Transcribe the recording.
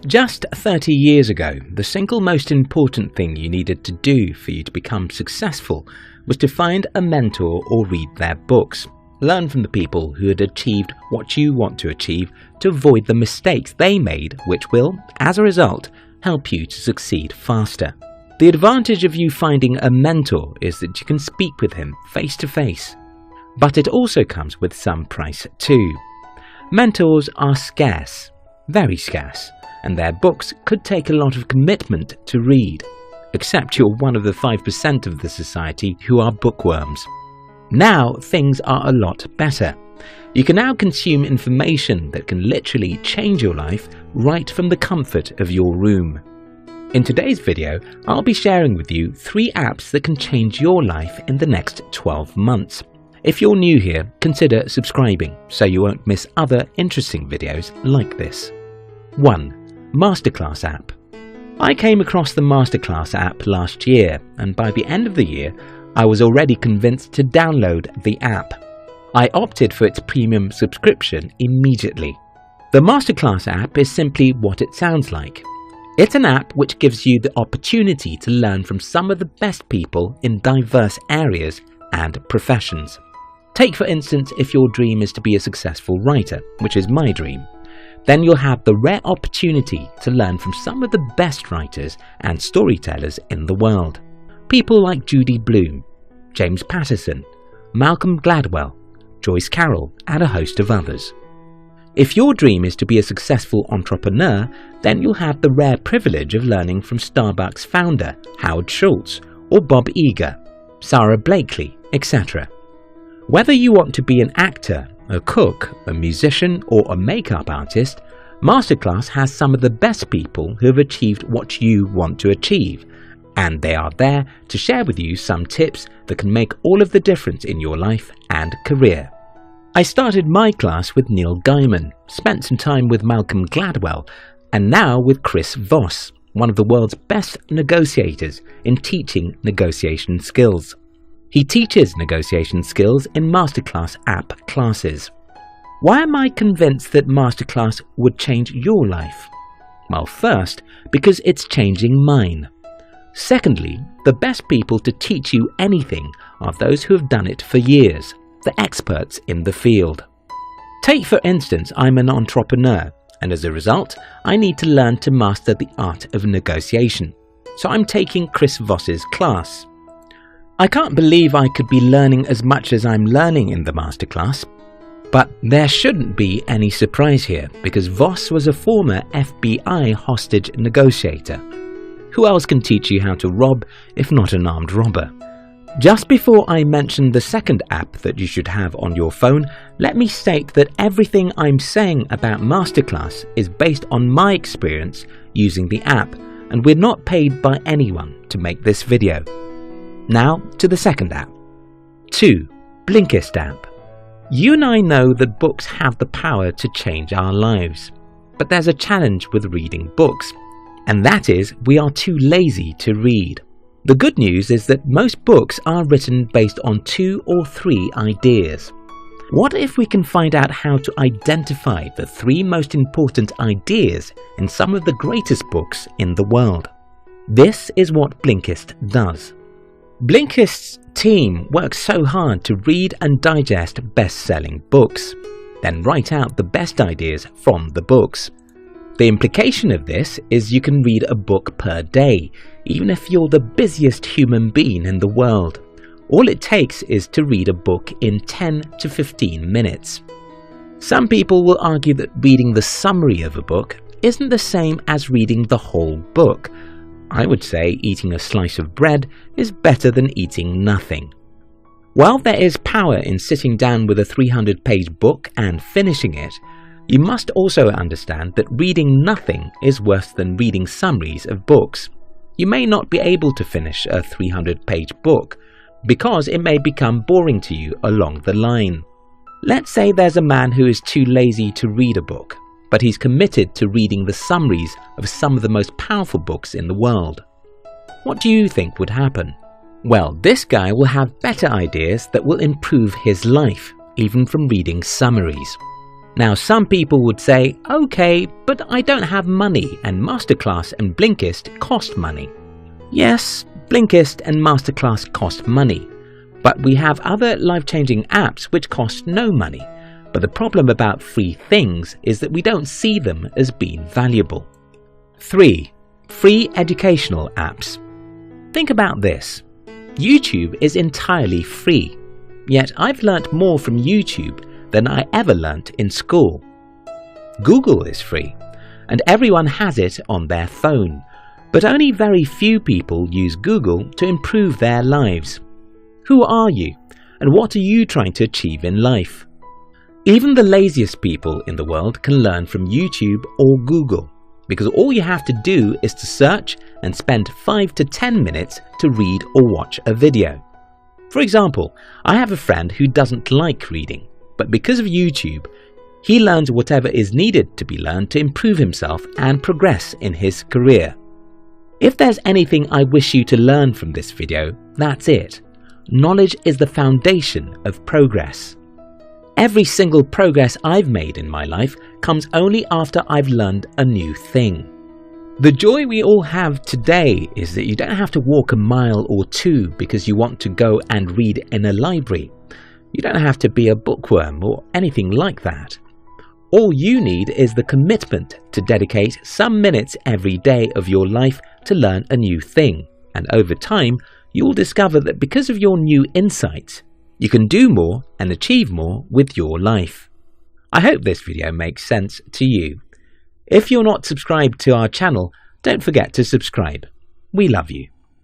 Just 30 years ago, the single most important thing you needed to do for you to become successful was to find a mentor or read their books. Learn from the people who had achieved what you want to achieve to avoid the mistakes they made, which will, as a result, help you to succeed faster. The advantage of you finding a mentor is that you can speak with him face to face. But it also comes with some price too. Mentors are scarce, very scarce, and their books could take a lot of commitment to read, except you're one of the 5% of the society who are bookworms. Now things are a lot better. You can now consume information that can literally change your life right from the comfort of your room. In today's video, I'll be sharing with you 3 apps that can change your life in the next 12 months. If you're new here, consider subscribing so you won't miss other interesting videos like this. 1. Masterclass app. I came across the Masterclass app last year, and by the end of the year, I was already convinced to download the app. I opted for its premium subscription immediately. The Masterclass app is simply what it sounds like. It's an app which gives you the opportunity to learn from some of the best people in diverse areas and professions. Take for instance if your dream is to be a successful writer, which is my dream. Then you'll have the rare opportunity to learn from some of the best writers and storytellers in the world. People like Judy Blume, James Patterson, Malcolm Gladwell, Joyce Carol, and a host of others. If your dream is to be a successful entrepreneur, then you'll have the rare privilege of learning from Starbucks founder Howard Schultz or Bob Iger, Sarah Blakely, etc. Whether you want to be an actor, a cook, a musician, or a makeup artist, Masterclass has some of the best people who have achieved what you want to achieve, and they are there to share with you some tips that can make all of the difference in your life and career. I started my class with Neil Gaiman, spent some time with Malcolm Gladwell, and now with Chris Voss, one of the world's best negotiators in teaching negotiation skills. He teaches negotiation skills in Masterclass app classes. Why am I convinced that Masterclass would change your life? Well, first, because it's changing mine. Secondly, the best people to teach you anything are those who have done it for years, the experts in the field. Take for instance, I'm an entrepreneur, and as a result, I need to learn to master the art of negotiation. So I'm taking Chris Voss's class. I can't believe I could be learning as much as I'm learning in the masterclass. But there shouldn't be any surprise here, because Voss was a former FBI hostage negotiator. Who else can teach you how to rob if not an armed robber? Just before I mention the second app that you should have on your phone, let me state that everything I'm saying about Masterclass is based on my experience using the app, and we're not paid by anyone to make this video. Now to the second app. 2. Blinkist app. You and I know that books have the power to change our lives, but there's a challenge with reading books, and that is we are too lazy to read. The good news is that most books are written based on 2 or 3 ideas. What if we can find out how to identify the 3 most important ideas in some of the greatest books in the world? This is what Blinkist does. Blinkist's team works so hard to read and digest best-selling books, then write out the best ideas from the books. The implication of this is you can read a book per day, even if you're the busiest human being in the world. All it takes is to read a book in 10 to 15 minutes. Some people will argue that reading the summary of a book isn't the same as reading the whole book. I would say eating a slice of bread is better than eating nothing. While there is power in sitting down with a 300-page book and finishing it, you must also understand that reading nothing is worse than reading summaries of books. You may not be able to finish a 300-page book because it may become boring to you along the line. Let's say there's a man who is too lazy to read a book, but he's committed to reading the summaries of some of the most powerful books in the world. What do you think would happen? Well, this guy will have better ideas that will improve his life, even from reading summaries. Now some people would say, okay, but I don't have money and Masterclass and Blinkist cost money. Yes, Blinkist and Masterclass cost money, but we have other life-changing apps which cost no money. But the problem about free things is that we don't see them as being valuable. 3. Free educational apps. Think about this. YouTube is entirely free, yet I've learnt more from YouTube than I ever learnt in school. Google is free, and everyone has it on their phone, but only very few people use Google to improve their lives. Who are you, and what are you trying to achieve in life? Even the laziest people in the world can learn from YouTube or Google, because all you have to do is to search and spend 5 to 10 minutes to read or watch a video. For example, I have a friend who doesn't like reading, but because of YouTube, he learns whatever is needed to be learned to improve himself and progress in his career. If there's anything I wish you to learn from this video, that's it. Knowledge is the foundation of progress. Every single progress I've made in my life comes only after I've learned a new thing. The joy we all have today is that you don't have to walk a mile or two because you want to go and read in a library. You don't have to be a bookworm or anything like that. All you need is the commitment to dedicate some minutes every day of your life to learn a new thing, and over time you'll discover that because of your new insights, you can do more and achieve more with your life. I hope this video makes sense to you. If you're not subscribed to our channel, don't forget to subscribe. We love you.